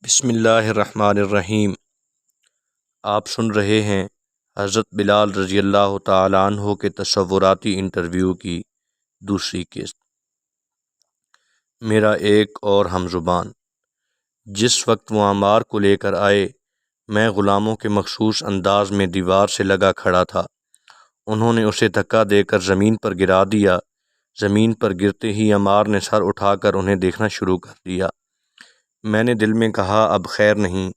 بسم اللہ الرحمن الرحیم۔ آپ سن رہے ہیں حضرت بلال رضی اللہ تعالیٰ عنہ کے تصوراتی انٹرویو کی دوسری قسط۔ میرا ایک اور ہم زبان۔ جس وقت وہ عمار کو لے کر آئے، میں غلاموں کے مخصوص انداز میں دیوار سے لگا کھڑا تھا۔ انہوں نے اسے دھکا دے کر زمین پر گرا دیا۔ زمین پر گرتے ہی عمار نے سر اٹھا کر انہیں دیکھنا شروع کر دیا۔ میں نے دل میں کہا اب خیر نہیں،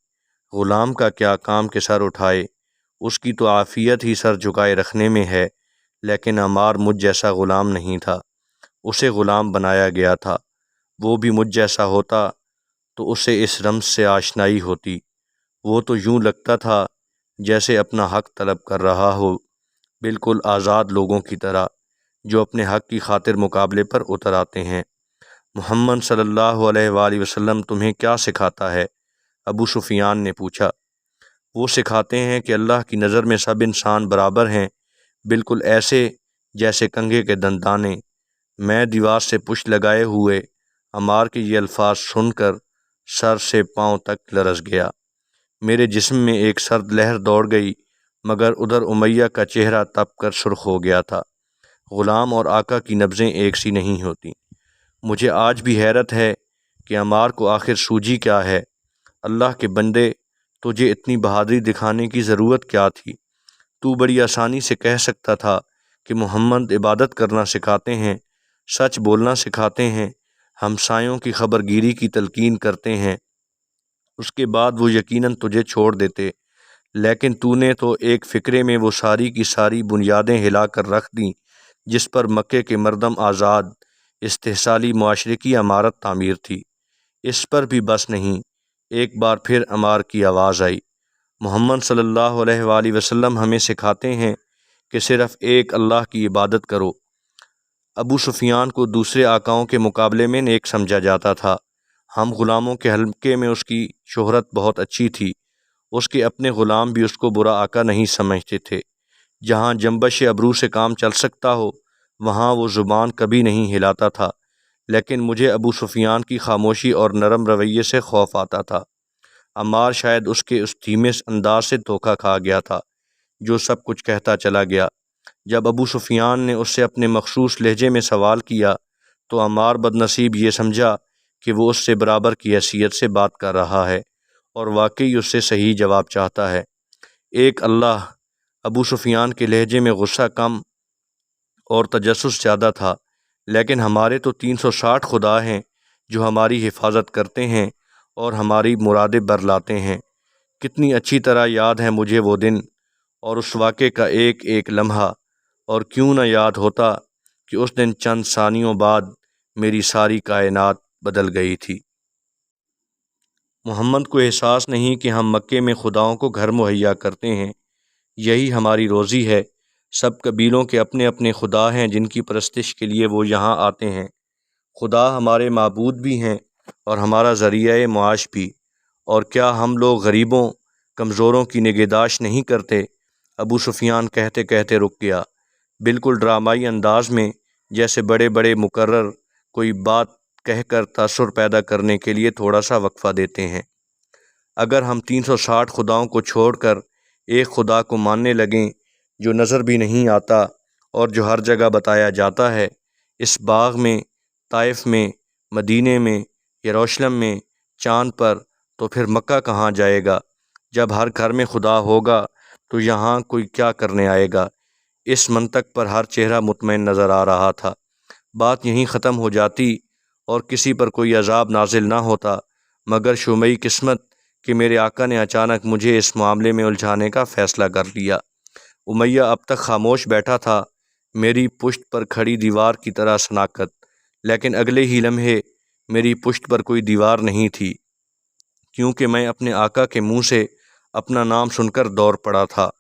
غلام کا کیا کام کہ سر اٹھائے، اس کی تو عافیت ہی سر جھکائے رکھنے میں ہے۔ لیکن عمار مجھ جیسا غلام نہیں تھا، اسے غلام بنایا گیا تھا۔ وہ بھی مجھ جیسا ہوتا تو اسے اس رمز سے آشنائی ہوتی۔ وہ تو یوں لگتا تھا جیسے اپنا حق طلب کر رہا ہو، بالکل آزاد لوگوں کی طرح جو اپنے حق کی خاطر مقابلے پر اتر آتے ہیں۔ محمد صلی اللہ علیہ وآلہ وسلم تمہیں کیا سکھاتا ہے؟ ابو سفیان نے پوچھا۔ وہ سکھاتے ہیں کہ اللہ کی نظر میں سب انسان برابر ہیں، بالکل ایسے جیسے کنگھے کے دندانے۔ میں دیوار سے پشت لگائے ہوئے عمار کے یہ الفاظ سن کر سر سے پاؤں تک لرز گیا۔ میرے جسم میں ایک سرد لہر دوڑ گئی، مگر ادھر امیہ کا چہرہ تپ کر سرخ ہو گیا تھا۔ غلام اور آقا کی نبضیں ایک سی نہیں ہوتیں۔ مجھے آج بھی حیرت ہے کہ عمار کو آخر سوجھی کیا ہے۔ اللہ کے بندے، تجھے اتنی بہادری دکھانے کی ضرورت کیا تھی؟ تو بڑی آسانی سے کہہ سکتا تھا کہ محمد عبادت کرنا سکھاتے ہیں، سچ بولنا سکھاتے ہیں، ہمسایوں کی خبر گیری کی تلقین کرتے ہیں، اس کے بعد وہ یقیناً تجھے چھوڑ دیتے۔ لیکن تو نے تو ایک فقرے میں وہ ساری کی ساری بنیادیں ہلا کر رکھ دیں جس پر مکے کے مردم آزاد استحصالی معاشرے کی عمارت تعمیر تھی۔ اس پر بھی بس نہیں، ایک بار پھر عمار کی آواز آئی، محمد صلی اللہ علیہ وآلہ وسلم ہمیں سکھاتے ہیں کہ صرف ایک اللہ کی عبادت کرو۔ ابو سفیان کو دوسرے آقاؤں کے مقابلے میں نیک سمجھا جاتا تھا۔ ہم غلاموں کے حلقے میں اس کی شہرت بہت اچھی تھی۔ اس کے اپنے غلام بھی اس کو برا آقا نہیں سمجھتے تھے۔ جہاں جنبش ابرو سے کام چل سکتا ہو وہاں وہ زبان کبھی نہیں ہلاتا تھا۔ لیکن مجھے ابو سفیان کی خاموشی اور نرم رویے سے خوف آتا تھا۔ عمار شاید اس کے اس دھیمے انداز سے دھوکہ کھا گیا تھا جو سب کچھ کہتا چلا گیا۔ جب ابو سفیان نے اس سے اپنے مخصوص لہجے میں سوال کیا تو عمار بدنصیب یہ سمجھا کہ وہ اس سے برابر کی حیثیت سے بات کر رہا ہے اور واقعی اس سے صحیح جواب چاہتا ہے۔ ایک اللہ۔ ابو سفیان کے لہجے میں غصہ کم اور تجسس زیادہ تھا۔ لیکن ہمارے تو 360 خدا ہیں جو ہماری حفاظت کرتے ہیں اور ہماری مرادیں برلاتے ہیں۔ کتنی اچھی طرح یاد ہے مجھے وہ دن اور اس واقعے کا ایک ایک لمحہ، اور کیوں نہ یاد ہوتا کہ اس دن چند ثانیوں بعد میری ساری کائنات بدل گئی تھی۔ محمد کو احساس نہیں کہ ہم مکے میں خداؤں کو گھر مہیا کرتے ہیں، یہی ہماری روزی ہے۔ سب قبیلوں کے اپنے اپنے خدا ہیں جن کی پرستش کے لیے وہ یہاں آتے ہیں۔ خدا ہمارے معبود بھی ہیں اور ہمارا ذریعہ معاش بھی۔ اور کیا ہم لوگ غریبوں، کمزوروں کی نگہداشت نہیں کرتے؟ ابو سفیان کہتے کہتے رک گیا، بالکل ڈرامائی انداز میں، جیسے بڑے بڑے مقرر کوئی بات کہہ کر تاثر پیدا کرنے کے لیے تھوڑا سا وقفہ دیتے ہیں۔ اگر ہم 360 خداؤں کو چھوڑ کر ایک خدا کو ماننے لگیں جو نظر بھی نہیں آتا اور جو ہر جگہ بتایا جاتا ہے، اس باغ میں، طائف میں، مدینے میں، یروشلم میں، چاند پر، تو پھر مکہ کہاں جائے گا؟ جب ہر گھر میں خدا ہوگا تو یہاں کوئی کیا کرنے آئے گا؟ اس منطق پر ہر چہرہ مطمئن نظر آ رہا تھا۔ بات یہیں ختم ہو جاتی اور کسی پر کوئی عذاب نازل نہ ہوتا، مگر شومیری قسمت کہ میرے آقا نے اچانک مجھے اس معاملے میں الجھانے کا فیصلہ کر لیا۔ امیہ اب تک خاموش بیٹھا تھا، میری پشت پر کھڑی دیوار کی طرح سناکت، لیکن اگلے ہی لمحے میری پشت پر کوئی دیوار نہیں تھی، کیونکہ میں اپنے آقا کے منہ سے اپنا نام سن کر دوڑ پڑا تھا۔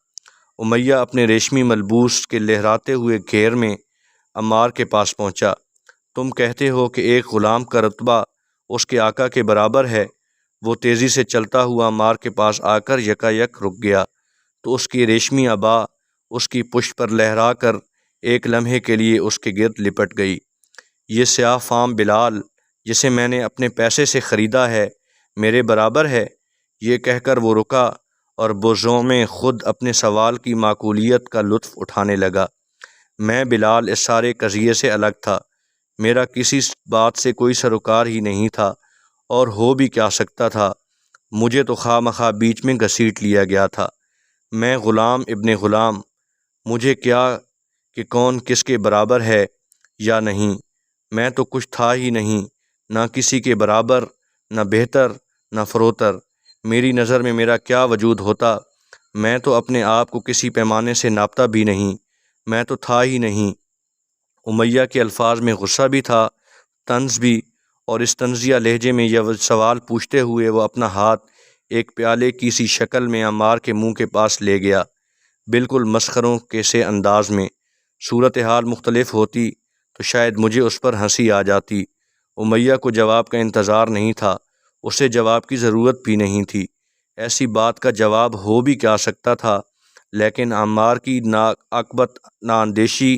امیہ اپنے ریشمی ملبوس کے لہراتے ہوئے گھیر میں عمار کے پاس پہنچا۔ تم کہتے ہو کہ ایک غلام کا رتبہ اس کے آقا کے برابر ہے؟ وہ تیزی سے چلتا ہوا عمار کے پاس آ کر یکا یک رک گیا تو اس کی ریشمی عبا اس کی پشت پر لہرا کر ایک لمحے کے لیے اس کے گرد لپٹ گئی۔ یہ سیاہ فام بلال جسے میں نے اپنے پیسے سے خریدا ہے، میرے برابر ہے؟ یہ کہہ کر وہ رکا اور بزوں میں خود اپنے سوال کی معقولیت کا لطف اٹھانے لگا۔ میں بلال اس سارے قضیے سے الگ تھا، میرا کسی بات سے کوئی سروکار ہی نہیں تھا، اور ہو بھی کیا سکتا تھا؟ مجھے تو خواہ مخواہ بیچ میں گھسیٹ لیا گیا تھا۔ میں غلام ابن غلام، مجھے کیا کہ کون کس کے برابر ہے یا نہیں؟ میں تو کچھ تھا ہی نہیں، نہ کسی کے برابر، نہ بہتر، نہ فروتر۔ میری نظر میں میرا کیا وجود ہوتا؟ میں تو اپنے آپ کو کسی پیمانے سے ناپتا بھی نہیں، میں تو تھا ہی نہیں۔ امیہ کے الفاظ میں غصہ بھی تھا، طنز بھی، اور اس طنزیہ لہجے میں یہ سوال پوچھتے ہوئے وہ اپنا ہاتھ ایک پیالے کی سی شکل میں عمار کے منہ کے پاس لے گیا، بالکل مسخروں کے سے انداز میں۔ صورتحال مختلف ہوتی تو شاید مجھے اس پر ہنسی آ جاتی۔ امیہ کو جواب کا انتظار نہیں تھا، اسے جواب کی ضرورت بھی نہیں تھی، ایسی بات کا جواب ہو بھی کیا سکتا تھا؟ لیکن عمار کی نااقبت اندیشی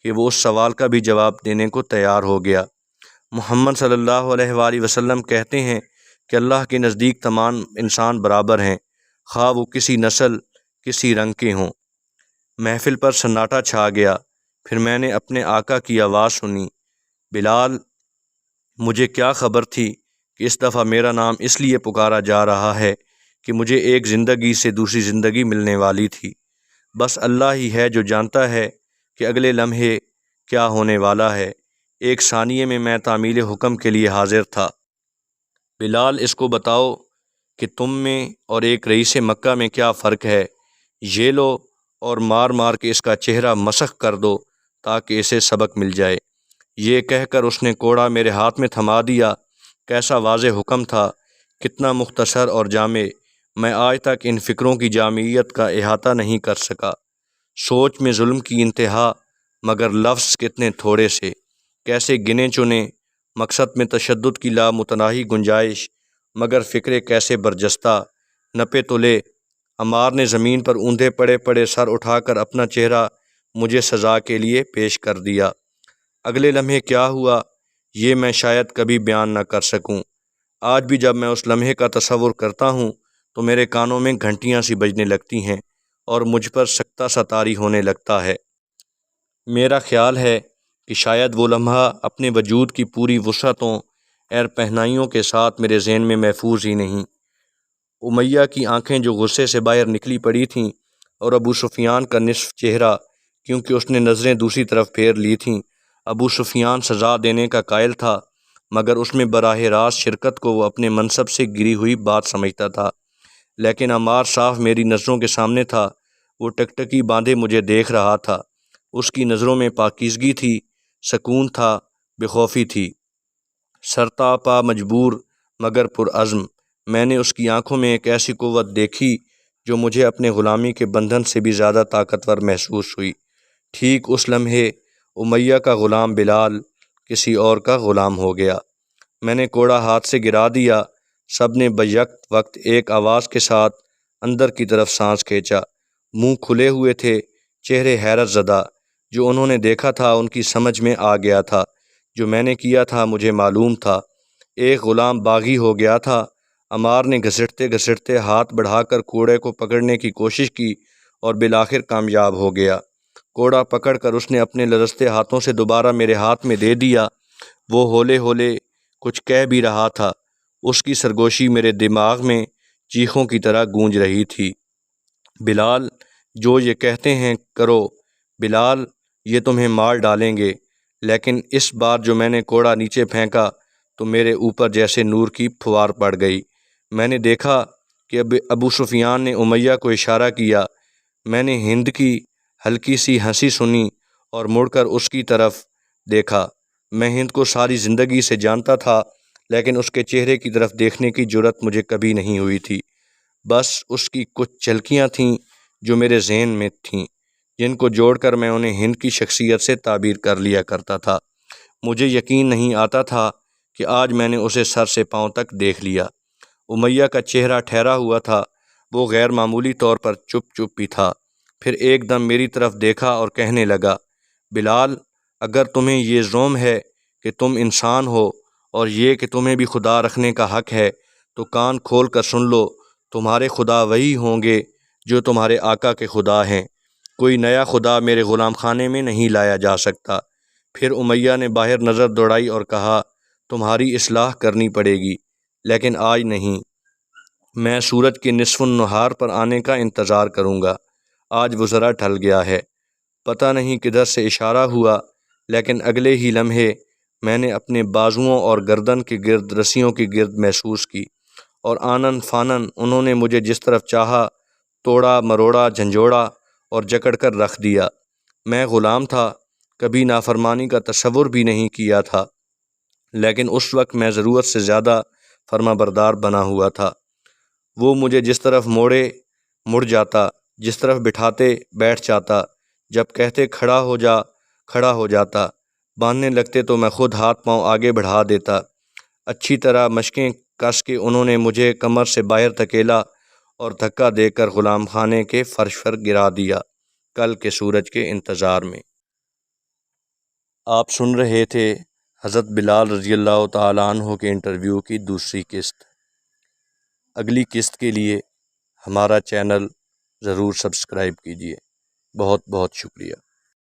کہ وہ اس سوال کا بھی جواب دینے کو تیار ہو گیا۔ محمد صلی اللہ علیہ وآلہ وسلم کہتے ہیں کہ اللہ کے نزدیک تمام انسان برابر ہیں، خواہ وہ کسی نسل، کسی رنگ کے ہوں۔ محفل پر سناٹا چھا گیا، پھر میں نے اپنے آقا کی آواز سنی، بلال! مجھے کیا خبر تھی کہ اس دفعہ میرا نام اس لیے پکارا جا رہا ہے کہ مجھے ایک زندگی سے دوسری زندگی ملنے والی تھی۔ بس اللہ ہی ہے جو جانتا ہے کہ اگلے لمحے کیا ہونے والا ہے۔ ایک ثانیے میں میں تعمیل حکم کے لیے حاضر تھا۔ بلال، اس کو بتاؤ کہ تم میں اور ایک رئیس مکہ میں کیا فرق ہے؟ یہ لو اور مار مار کے اس کا چہرہ مسخ کر دو تاکہ اسے سبق مل جائے۔ یہ کہہ کر اس نے کوڑا میرے ہاتھ میں تھما دیا۔ کیسا واضح حکم تھا، کتنا مختصر اور جامع! میں آج تک ان فکروں کی جامعیت کا احاطہ نہیں کر سکا۔ سوچ میں ظلم کی انتہا، مگر لفظ کتنے تھوڑے سے، کیسے گنے چنے! مقصد میں تشدد کی لامتناہی گنجائش، مگر فکرے کیسے برجستہ! نپے تلے! عمار نے زمین پر اوندھے پڑے پڑے سر اٹھا کر اپنا چہرہ مجھے سزا کے لیے پیش کر دیا۔ اگلے لمحے کیا ہوا یہ میں شاید کبھی بیان نہ کر سکوں۔ آج بھی جب میں اس لمحے کا تصور کرتا ہوں تو میرے کانوں میں گھنٹیاں سی بجنے لگتی ہیں اور مجھ پر سکتہ سا طاری ہونے لگتا ہے۔ میرا خیال ہے کہ شاید وہ لمحہ اپنے وجود کی پوری وسعتوں اور پہنائیوں کے ساتھ میرے ذہن میں محفوظ ہی نہیں۔ امیہ کی آنکھیں جو غصے سے باہر نکلی پڑی تھیں، اور ابو سفیان کا نصف چہرہ، کیونکہ اس نے نظریں دوسری طرف پھیر لی تھیں۔ ابو سفیان سزا دینے کا قائل تھا، مگر اس میں براہ راست شرکت کو وہ اپنے منصب سے گری ہوئی بات سمجھتا تھا۔ لیکن عمار صاف میری نظروں کے سامنے تھا، وہ ٹکٹکی باندھے مجھے دیکھ رہا تھا۔ اس کی نظروں میں پاکیزگی تھی، سکون تھا، بے خوفی تھی۔ سرتاپا مجبور مگر پرعزم، میں نے اس کی آنکھوں میں ایک ایسی قوت دیکھی جو مجھے اپنے غلامی کے بندھن سے بھی زیادہ طاقتور محسوس ہوئی۔ ٹھیک اس لمحے امیہ کا غلام بلال کسی اور کا غلام ہو گیا۔ میں نے کوڑا ہاتھ سے گرا دیا۔ سب نے بیک وقت ایک آواز کے ساتھ اندر کی طرف سانس کھینچا۔ منہ کھلے ہوئے تھے، چہرے حیرت زدہ۔ جو انہوں نے دیکھا تھا ان کی سمجھ میں آ گیا تھا، جو میں نے کیا تھا مجھے معلوم تھا۔ ایک غلام باغی ہو گیا تھا۔ عمار نے گھسٹتے گھسٹتے ہاتھ بڑھا کر کوڑے کو پکڑنے کی کوشش کی اور بالآخر کامیاب ہو گیا۔ کوڑا پکڑ کر اس نے اپنے لرزتے ہاتھوں سے دوبارہ میرے ہاتھ میں دے دیا۔ وہ ہولے ہولے کچھ کہہ بھی رہا تھا، اس کی سرگوشی میرے دماغ میں چیخوں کی طرح گونج رہی تھی۔ بلال، جو یہ کہتے ہیں کرو۔ بلال، یہ تمہیں مار ڈالیں گے۔ لیکن اس بار جو میں نے کوڑا نیچے پھینکا تو میرے اوپر جیسے نور کی پھوار پڑ گئی۔ میں نے دیکھا کہ ابو سفیان نے امیہ کو اشارہ کیا۔ میں نے ہند کی ہلکی سی ہنسی سنی اور مڑ کر اس کی طرف دیکھا۔ میں ہند کو ساری زندگی سے جانتا تھا، لیکن اس کے چہرے کی طرف دیکھنے کی جرأت مجھے کبھی نہیں ہوئی تھی۔ بس اس کی کچھ جھلکیاں تھیں جو میرے ذہن میں تھیں، جن کو جوڑ کر میں انہیں ہند کی شخصیت سے تعبیر کر لیا کرتا تھا۔ مجھے یقین نہیں آتا تھا کہ آج میں نے اسے سر سے پاؤں تک دیکھ لیا۔ امیہ کا چہرہ ٹھہرا ہوا تھا، وہ غیر معمولی طور پر چپ چپ بھی تھا۔ پھر ایک دم میری طرف دیکھا اور کہنے لگا، بلال، اگر تمہیں یہ زعم ہے کہ تم انسان ہو اور یہ کہ تمہیں بھی خدا رکھنے کا حق ہے تو کان کھول کر سن لو، تمہارے خدا وہی ہوں گے جو تمہارے آقا کے خدا ہیں، کوئی نیا خدا میرے غلام خانے میں نہیں لایا جا سکتا۔ پھر امیہ نے باہر نظر دوڑائی اور کہا، تمہاری اصلاح کرنی پڑے گی، لیکن آج نہیں، میں سورج کے نصف النہار پر آنے کا انتظار کروں گا۔ آج وہ ذرا ڈھل گیا ہے۔ پتہ نہیں کدھر سے اشارہ ہوا، لیکن اگلے ہی لمحے میں نے اپنے بازوؤں اور گردن کے گرد رسیوں کی گرد محسوس کی، اور آنن فانن انہوں نے مجھے جس طرف چاہا توڑا مروڑا جھنجھوڑا اور جکڑ کر رکھ دیا۔ میں غلام تھا، کبھی نافرمانی کا تصور بھی نہیں کیا تھا، لیکن اس وقت میں ضرورت سے زیادہ فرما بردار بنا ہوا تھا۔ وہ مجھے جس طرف موڑے مڑ جاتا، جس طرف بٹھاتے بیٹھ جاتا، جب کہتے کھڑا ہو جا کھڑا ہو جاتا، باندھنے لگتے تو میں خود ہاتھ پاؤں آگے بڑھا دیتا۔ اچھی طرح مشقیں کس کے انہوں نے مجھے کمر سے باہر دھکیلا اور دھکا دے کر غلام خانے کے فرش پر گرا دیا۔ کل کے سورج کے انتظار میں۔ آپ سن رہے تھے حضرت بلال رضی اللہ تعالیٰ عنہ کے انٹرویو کی دوسری قسط۔ اگلی قسط کے لیے ہمارا چینل ضرور سبسکرائب کیجیے۔ بہت بہت شکریہ۔